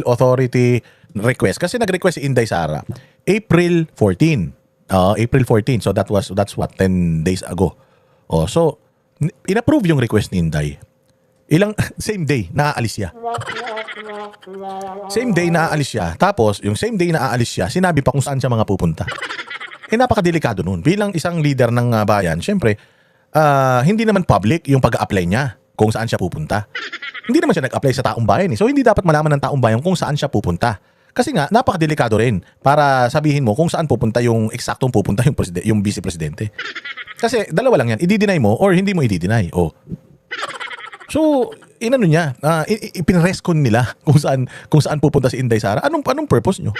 Authority request. Kasi nag-request si Inday Sara April 14. April 14. So that's what 10 days ago. So inapprove yung request ni Inday. Same day naaalis siya. Same day naaalis siya. Tapos yung same day naaalis siya, sinabi pa kung saan siya mga pupunta. Napakadelikado nun. Bilang isang leader ng bayan, syempre hindi naman public yung pag-a-apply niya kung saan siya pupunta. Hindi naman siya nag-apply sa taong bayan. So hindi dapat malaman ng taong bayan kung saan siya pupunta. Kasi nga, napakadelikado rin para sabihin mo kung saan pupunta yung eksaktong pupunta yung vice presidente. Kasi dalawa lang yan, i-deny mo or hindi mo i-deny. So, inano niya, ipinreskon nila kung saan pupunta si Inday Sara. Anong purpose nyo?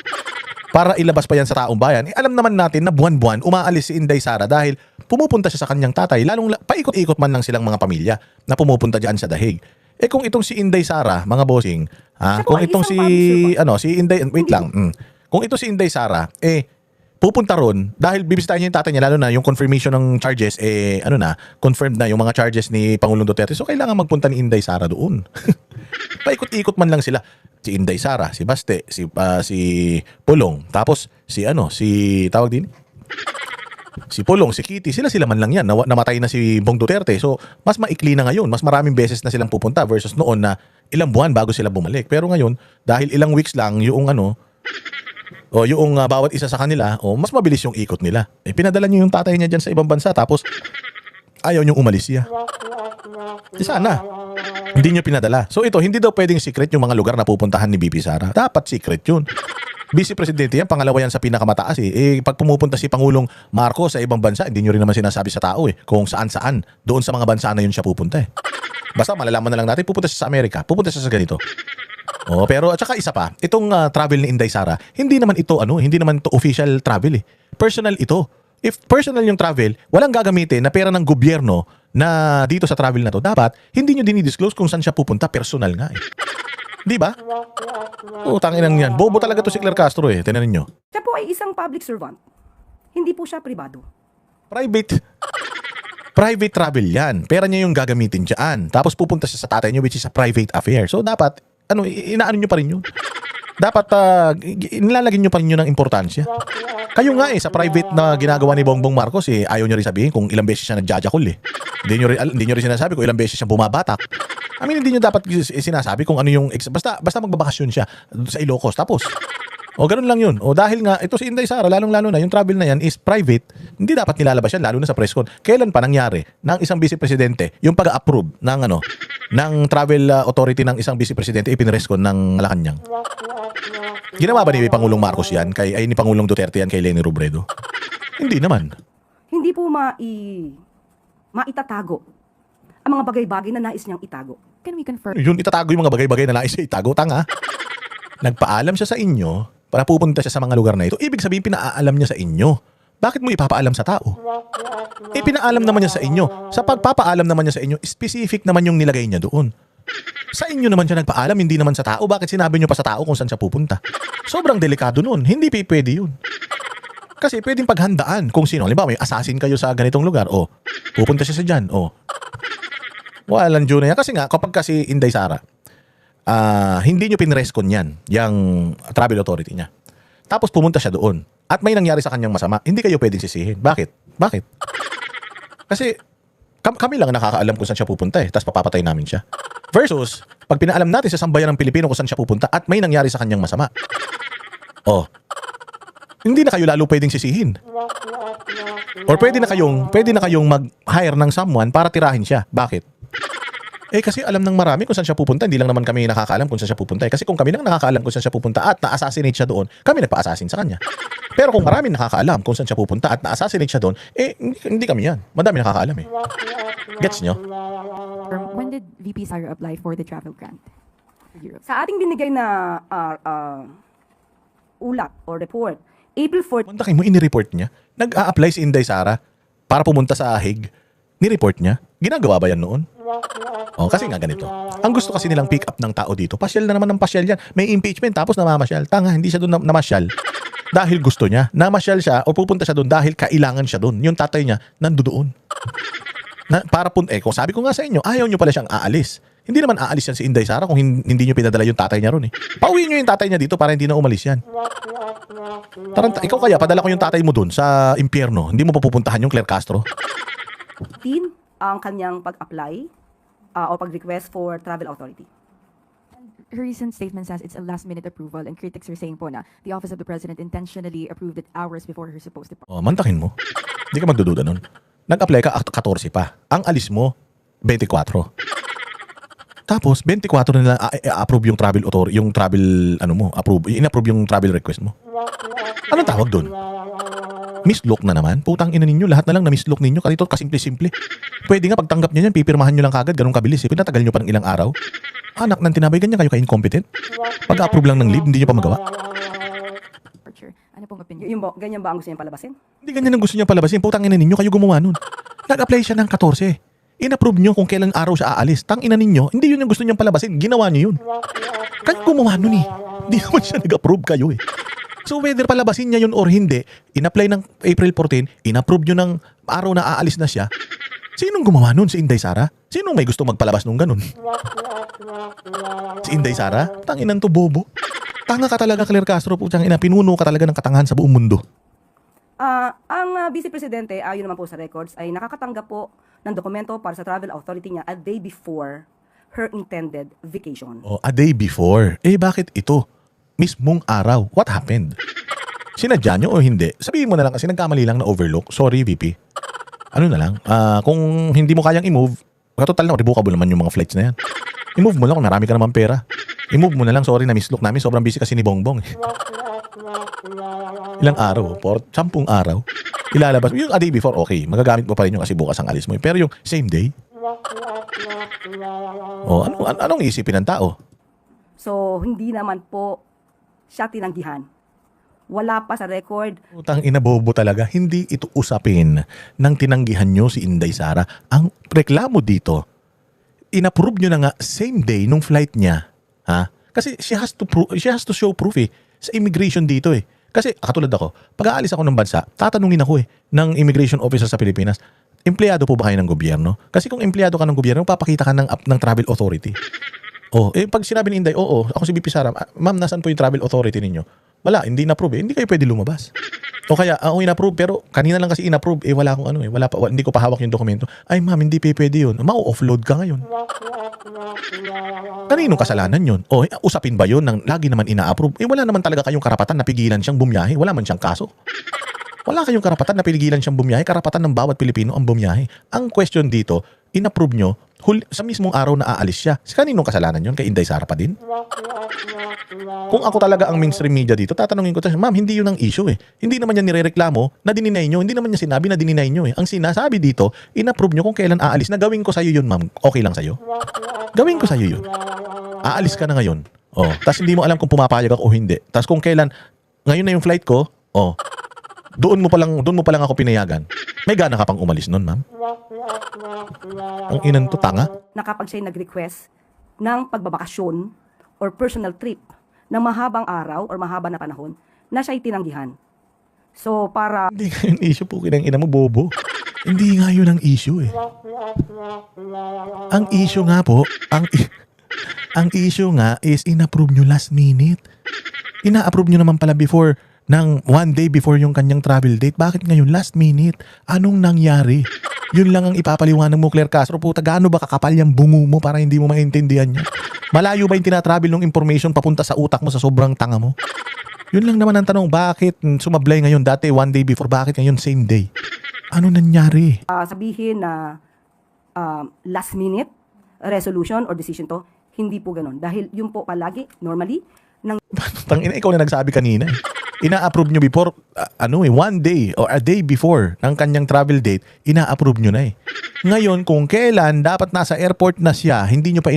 Para ilabas pa yan sa taong bayan. Alam naman natin na buwan-buwan umaalis si Inday Sara dahil pumupunta siya sa kanyang tatay. Lalong paikot-ikot man lang silang mga pamilya na pumupunta diyan sa Dahig. Kung itong si Inday Sara, mga bossing, kung itong si Inday, wait lang. Kung ito si Inday Sara, pupunta ron dahil bibisitahin niya yung tatay niya, lalo na yung confirmation ng charges, confirmed na yung mga charges ni Pangulong Duterte. So kailangan magpunta ni Inday Sara doon. Paikot-ikot man lang sila. Si Inday Sara, si Baste, si Pulong, tapos si tawag din? Si Pulong, si Kitty, sila man lang yan. Namatay na si Bong Duterte. So, mas maikli na ngayon. Mas maraming beses na silang pupunta versus noon na ilang buwan bago sila bumalik. Pero ngayon, dahil ilang weeks lang yung bawat isa sa kanila, mas mabilis yung ikot nila. Pinadala niyo yung tatay niya dyan sa ibang bansa tapos ayaw niyong umalis siya. Sana. Hindi niyo pinadala. So ito, hindi daw pwedeng secret yung mga lugar na pupuntahan ni BP Sara. Dapat secret yun. Vice Presidente yan, pangalawa yan sa pinakamataas pag pumupunta si Pangulong Marcos sa ibang bansa, hindi nyo rin naman sinasabi sa tao kung saan-saan. Doon sa mga bansa na yun siya pupunta Basta malalaman na lang natin, pupunta siya sa Amerika, pupunta siya sa ganito. Pero at saka isa pa, itong travel ni Inday Sara, hindi naman ito official travel Personal ito. If personal yung travel, walang gagamitin na pera ng gobyerno na dito sa travel na to. Dapat hindi nyo dinidisclose kung saan siya pupunta, personal nga Di ba? Tanginang yan. Bobo talaga to si Claire Castro Tingnan niyo. Siya po ay isang public servant. Hindi po siya pribado. Private travel yan. Pera niya yung gagamitin dyan. Tapos pupunta siya sa tatay niyo which is a private affair. So dapat, inaano niyo pa rin yun. Dapat, nilalagyan niyo pa rin yun ng importansya. Kayo nga sa private na ginagawa ni Bongbong Marcos ayaw niyo rin sabihin kung ilang beses siya nagjajakol Hindi niyo rin sinasabi kung ilang beses siya bumabatak. Hindi niyo dapat sinasabi kung ano yung basta magbabakasyon siya sa Ilocos tapos. Ganun lang yun. Dahil nga ito si Inday Sara, lalong-lalo na yung travel na yan is private. Hindi dapat nilalabas yan lalo na sa press con. Kailan pa nangyari ng isang vice presidente yung pag-approve ng travel authority ng isang vice presidente ipinress con ng Malacanang? Ginawa ba ni Pangulong Marcos yan ni Pangulong Duterte yan kay Leni Robredo? Hindi naman. Hindi po maitatago ang mga bagay-bagay na nais niyang itago. Can we confirm? Yun, itatago yung mga bagay-bagay na nais niya itago. Tanga. Nagpaalam siya sa inyo para pupunta siya sa mga lugar na ito. Ibig sabihin, pinaalam niya sa inyo. Bakit mo ipapaalam sa tao? Pinaalam naman niya sa inyo. Sa pagpapaalam naman niya sa inyo, specific naman yung nilagay niya doon. Sa inyo naman siya nagpaalam, hindi naman sa tao. Bakit sinabi niyo pa sa tao kung saan siya pupunta? Sobrang delikado nun. Hindi pwede yun. Kasi pwedeng paghandaan kung sino. Halimbawa, may assassin kayo sa ganitong lugar. Pupunta siya sa dyan. Walang dyan na yan. Kasi nga, kapag kasi Inday Sara, hindi nyo pinreskon yan, yung travel authority niya. Tapos pumunta siya doon. At may nangyari sa kanyang masama, hindi kayo pwedeng sisihin. Bakit? Kasi kami lang nakakaalam kung saan siya pupunta tapos papapatay namin siya. Versus, pag pinaalam natin sa sambayan ng Pilipino kung saan siya pupunta at may nangyari sa kanyang masama. Hindi na kayo lalo pwedeng sisihin. Or pwede na kayong mag-hire ng someone para tirahin siya. Bakit? Kasi alam ng marami kung saan siya pupunta. Hindi lang naman kami nakakaalam kung saan siya pupunta. Kasi kung kami lang nakakaalam kung saan siya pupunta at na-assassinate siya doon, kami nagpa-assassin sa kanya. Pero kung marami nakakaalam kung saan siya pupunta at na-assassinate siya doon, hindi kami yan. Madami nakakaalam Gets nyo? When did VP Sara apply for the travel grant? Sa ating binigay na ulat or report, April 4. Punta kayo mo, inireport niya. Nag-a-apply si Inday Sara para pumunta sa Hague. Ni-report niya. Ginagawa ba yan noon? Kasi nga ganito. Ang gusto kasi nilang pick up ng tao dito, pasyal na naman ng pasyal yan. May impeachment tapos namamasyal. Tanga, hindi siya doon namasyal. Dahil gusto niya. Namasyal siya o pupunta siya doon dahil kailangan siya doon. Yung tatay niya, nandoon. Kung sabi ko nga sa inyo, ayaw nyo pala siyang aalis. Hindi naman aalis yan si Inday Sara kung hindi nyo pinadala yung tatay niya ron eh. Pauwiin nyo yung tatay niya dito para hindi na umalis yan. Taranta, ikaw kaya, padala ko yung tatay mo dun sa impyerno. Hindi mo papupuntahan yung Claire Castro. Tin ang kanyang pag-apply o pag-request for travel authority. Her recent statement says it's a last-minute approval, and critics are saying po na the Office of the President intentionally approved it hours before her supposed departure. Oh, mantakin mo. Hindi ka magdududa nun. Nag-apply ka 14 pa. Ang alis mo, 24. Tapos, 24 nila approve yung travel authority, yung travel, in-approve yung travel request mo. Anong tawag doon? Mislook na naman. Putang ina ninyo, lahat na lang na mislook ninyo. Kasi ito kasimple-simple. Pwede nga pagtanggap nyo yan, pipirmahan nyo lang kagad, ganun kabilis. Pinatagal nyo pa ng ilang araw. Anak ng tinabay, ganyan kayo ka-incompetent. Pag-approve lang ng leave, hindi nyo pa magawa. Ano pong opinion? Ganyan ba ang gusto niyang palabasin? Hindi ganyan ang gusto niya palabasin. Putang ina ninyo, kayo gumawa nun. Nag-apply siya ng 14. In-approve nyo kung kailan araw siya aalis. Tang ina ninyo, hindi yun yung gusto niyang palabasin. Ginawa niyo yun. Kayo gumawa nun eh. Hindi naman siya nag-approve kayo eh. So whether palabasin niya yun or hindi, in-apply ng April 14, in-approve nyo ng araw na aalis na siya. Sinong gumawa nun? Si Inday Sara? Sinong may gusto magpalabas nung ganun? Si Inday Sara? Tanginan to, bobo. Tanga ka talaga, Claire Castro. Putang ina, pinuno ka talaga ng katangahan sa buong mundo. Ang Vice Presidente, ayon naman po sa records, ay nakakatanggap po ng dokumento para sa travel authority niya a day before her intended vacation. Oh, a day before. Eh, bakit ito? Mismong araw. What happened? Sinadya nyo o hindi? Sabihin mo na lang kasi nagkamali lang na overlook. Sorry, VP. Ano na lang? Kung hindi mo kayang i-move, katotal na, revocable naman yung mga flights na yan. I-move mo lang kung marami ka naman pera. I-move mo na lang. Sorry na mislook namin. Sobrang busy kasi ni Bongbong. Ilang araw? 10 araw? Ilalabas. Yung a day before, okay. Magagamit mo pa rin yung kasi bukas ang alis mo. Pero yung same day? Oh, anong isipin ng tao? So, hindi naman po siya tinanggihan. Wala pa sa record. Utang ina, bobo talaga. Hindi ito usapin ng tinanggihan nyo si Inday Sara. Ang reklamo dito, in-approve nyo na nga same day nung flight niya. Ha? Kasi she has to show proof eh. Sa immigration dito eh. Kasi katulad ako, pag aalis ako ng bansa, tatanungin ako ng immigration officer sa Pilipinas, empleyado po ba kayo ng gobyerno? Kasi kung empleyado ka ng gobyerno, papakita ka ng travel authority. Oh, pag sinabi ni Inday, oo, ako si VP Sara, ma'am, nasaan po yung travel authority ninyo? Wala, hindi na-approve eh. Hindi kayo pwede lumabas. O kaya, ako in-approve, pero kanina lang kasi in-approve, wala akong hindi ko pa hawak yung dokumento. Ay ma'am, hindi pwede yun. Mau-offload ka ngayon. Kaninong kasalanan yun? O, usapin ba yun ng lagi naman ina-approve? Wala naman talaga kayong karapatan na pigilan siyang bumiyahe. Wala man siyang kaso. Wala kayong karapatan na pigilan siyang bumiyahe. Karapatan ng bawat Pilipino ang bumiyahe. Ang question dito, in-approve nyo, sa mismong araw na aalis siya. Kaninong kasalanan yun? Kay Inday Sara pa din? Kung ako talaga ang mainstream media dito, tatanungin ko tayo, ma'am, hindi yun ang issue eh. Hindi naman yan nirereklamo na dininay nyo. Hindi naman niya sinabi na dininay nyo eh. Ang sinasabi dito, in-approve nyo kung kailan aalis na gawin ko sa'yo yun, ma'am. Okay lang sa'yo? Gawin ko sa'yo yun. Aalis ka na ngayon. Oh, tas hindi mo alam kung pumapayag ako o hindi. Tas kung kailan, ngayon na yung flight ko, oh, doon mo pa lang ako pinayagan. May gana ka pang umalis nun, ma'am. Ang inan to, tanga. Na kapag siya nag-request ng pagbabakasyon or personal trip ng mahabang araw or mahaba na panahon, na siya'y tinanggihan. So, para... Hindi nga yung issue po, kinang ina mo, bobo. Hindi nga yun ang issue eh. Ang issue nga po, ang issue nga is in-approve nyo last minute. Ina-approve nyo naman pala before, ng 1 day before yung kanyang travel date. Bakit ngayon last minute? Anong nangyari? Yun lang ang ipapaliwanag mo, Claire Castro. Puta, gaano ba kakapal yung bungo mo para hindi mo maintindihan niya? Malayo ba yung tinatravel ng information papunta sa utak mo sa sobrang tanga mo? Yun lang naman ang tanong, bakit sumablay ngayon? Dati 1 day before, bakit ngayon same day? Ano nangyari? Sabihin na last minute resolution or decision to, hindi po ganun. Dahil yun po palagi, normally, Tangina, ikaw na nagsabi kanina eh. Ina-approve nyo before, 1 day or a day before ng kanyang travel date, ina-approve nyo na eh. Ngayon, kung kailan dapat nasa airport na siya, hindi nyo pa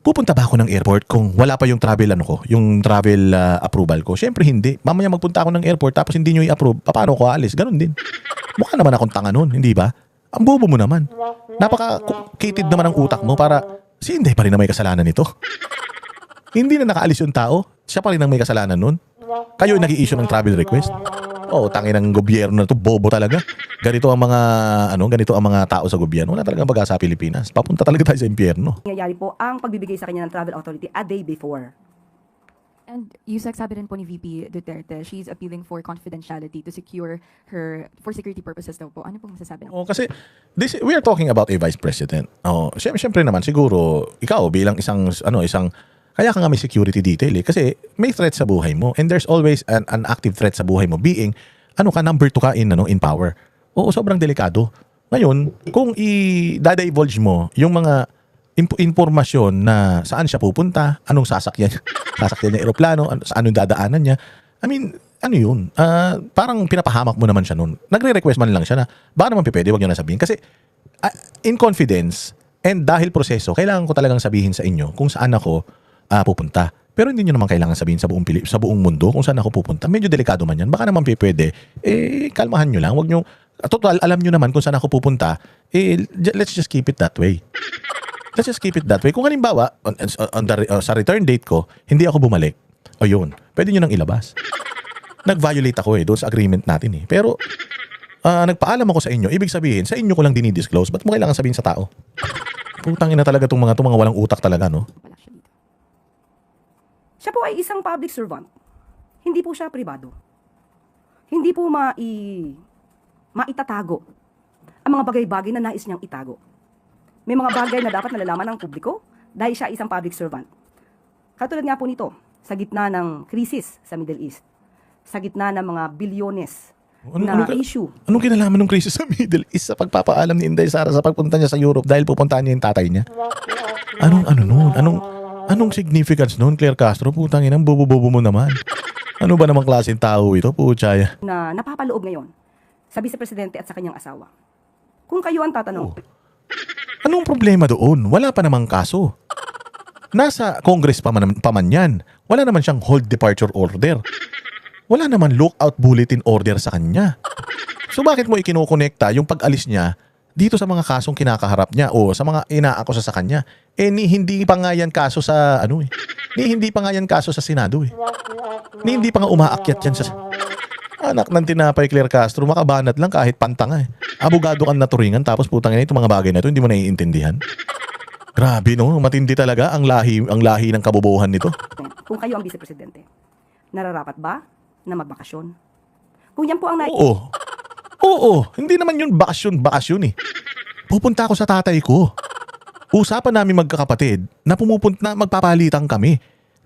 Pupunta ba ako ng airport kung wala pa yung travel yung travel approval ko? Siyempre hindi. Mamaya magpunta ako ng airport tapos hindi nyo i-approve. Paano ko aalis? Ganon din. Mukha naman akong tanga nun, hindi ba? Ang bobo mo naman. Napaka-cated naman ang utak mo para si Inday pa rin na may kasalanan nito. Hindi na nakaalis yung tao. Siya pa rin ang may kasalanan nun. Kayo nag-i-issue ng travel request. Oh, tangin ng gobyerno na to, bobo talaga. Ganito ang mga ganito ang mga tao sa gobyerno. Wala talagang pag-asa sa Pilipinas. Papunta talaga tayo sa impyerno. Nangyayari po ang pagbibigay sa kanya ng travel authority a day before. And Yusek, sabi rin po ni VP Duterte, she's appealing for confidentiality to secure her, for security purposes daw po. Ano pong masasabi ng Oh, kasi we are talking about a vice president. Oh, syempre naman siguro ikaw bilang isang kaya ka nga may security detail kasi may threat sa buhay mo and there's always an active threat sa buhay mo being number 2 ka in power. Oo, sobrang delikado. Ngayon, kung i-divulge mo yung mga impormasyon na saan siya pupunta, anong sasakyan niya eroplano, saan yung dadaanan niya. I mean, ano yun? Parang pinapahamak mo naman siya nun. Nagre-request man lang siya na baka naman pwede, wag niyo na sabihin. Kasi in confidence and dahil proseso, kailangan ko talagang sabihin sa inyo kung saan ako pupunta. Pero hindi niyo naman kailangan sabihin sa buong mundo kung saan ako pupunta. Medyo delikado man yan. Baka naman pwede. Kalmahan niyo lang. Wag niyo, total, alam niyo naman kung saan ako pupunta. Let's just keep it that way. Let's just keep it that way. Kung halimbawa, sa return date ko, hindi ako bumalik. O yun, pwede nyo nang ilabas. Nag-violate ako doon sa agreement natin eh. Pero, nagpaalam ako sa inyo. Ibig sabihin, sa inyo ko lang dinidisclose. Ba't mo kailangan sabihin sa tao? Putangin na talaga itong mga walang utak talaga, no? wala siya dito? Siya po ay isang public servant. Hindi po siya pribado. Hindi po maitatago ang mga bagay-bagay na nais niyang itago. May mga bagay na dapat nalalaman ng publiko dahil siya isang public servant. Katulad nga po nito, sa gitna ng krisis sa Middle East, sa gitna ng mga bilyones na issue. Anong kinalaman ng krisis sa Middle East sa pagpapaalam ni Inday Sara sa pagpunta niya sa Europe dahil pupuntahan niya yung tatay niya? Anong significance noon, Claire Castro? Putang inang bobo-bobo mo naman. Ano ba namang klaseng tao ito, puchaya? Na napapaloob ngayon sa Vice Presidente at sa kanyang asawa. Kung kayo ang tatanong, Anong problema doon? Wala pa namang kaso. Nasa Congress pa man yan. Wala naman siyang hold departure order. Wala naman lookout bulletin order sa kanya. So bakit mo ikinokonekta yung pag-alis niya dito sa mga kasong kinakaharap niya o sa mga inaakusa sa kanya? Hindi pa nga yan kaso sa hindi pa nga yan kaso sa Senado eh. Hindi pa nga umaakyat yan sa anak ng tinapay, Claire Castro, makabanat lang kahit pantanga eh. Abogado kang naturingan tapos putang ina itong mga bagay na ito hindi mo naiintindihan. Grabe no, matindi talaga ang lahi ng kabobohan nito. kung kayo ang Vice Presidente, nararapat ba na magbakasyon? Kung yan po ang Oo, hindi naman yun bakasyon eh. Pupunta ako sa tatay ko. Usapan namin magkakapatid na magpapalitan kami.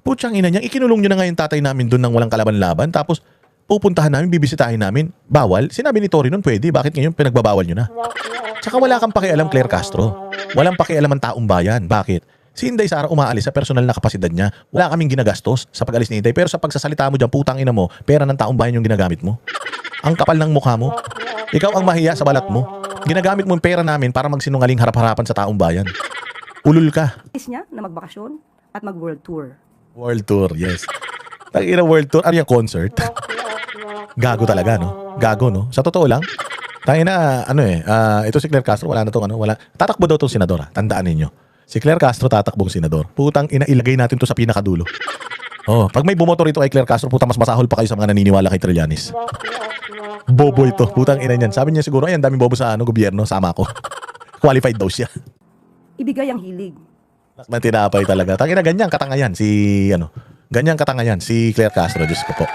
Putsang ina niya, ikinulong nyo na nga yung tatay namin doon ng walang kalaban-laban tapos pupuntahan namin, bibisitahin namin. Bawal? Sinabi ni Tory nun, pwede. Bakit ngayon pinagbabawal nyo na? Tsaka wala kang pakialam, Claire Castro. Walang pakialam ang taong bayan. Bakit? Si Inday Sara umaalis sa personal na kapasidad niya. Wala kaming ginagastos sa pag-alis ni Inday. Pero sa pagsasalita mo dyan, putang ina mo, pera ng taong bayan yung ginagamit mo. Ang kapal ng mukha mo. Ikaw ang mahiya sa balat mo. Ginagamit mo yung pera namin para magsinungaling harap-harapan sa taong bayan. Ulul ka. niya na magbakasyon at mag-world tour. World tour, yes. Tangina world tour. Ano yung concert? Gago talaga, no? Gago, no? Sa totoo lang, tangina, ito si Claire Castro, wala na tong wala. Tatakbo daw tong senador, tandaan ninyo. Si Claire Castro tatakbong senador. Putang ina, ilagay natin to sa pinakadulo. Oh, pag may bumoto rito kay Claire Castro, putang mas masahol pa kayo sa mga naniniwala kay Trillanes. Bobo ito, putang ina niyan. Sabi niya siguro, ay, ang daming bobo sa gobyerno, sama ako. Qualified daw siya. Ibigay ang hilig. Tinapay talaga. Tangina, ganyan katanga yan si Claire Castro, Diyos ko po.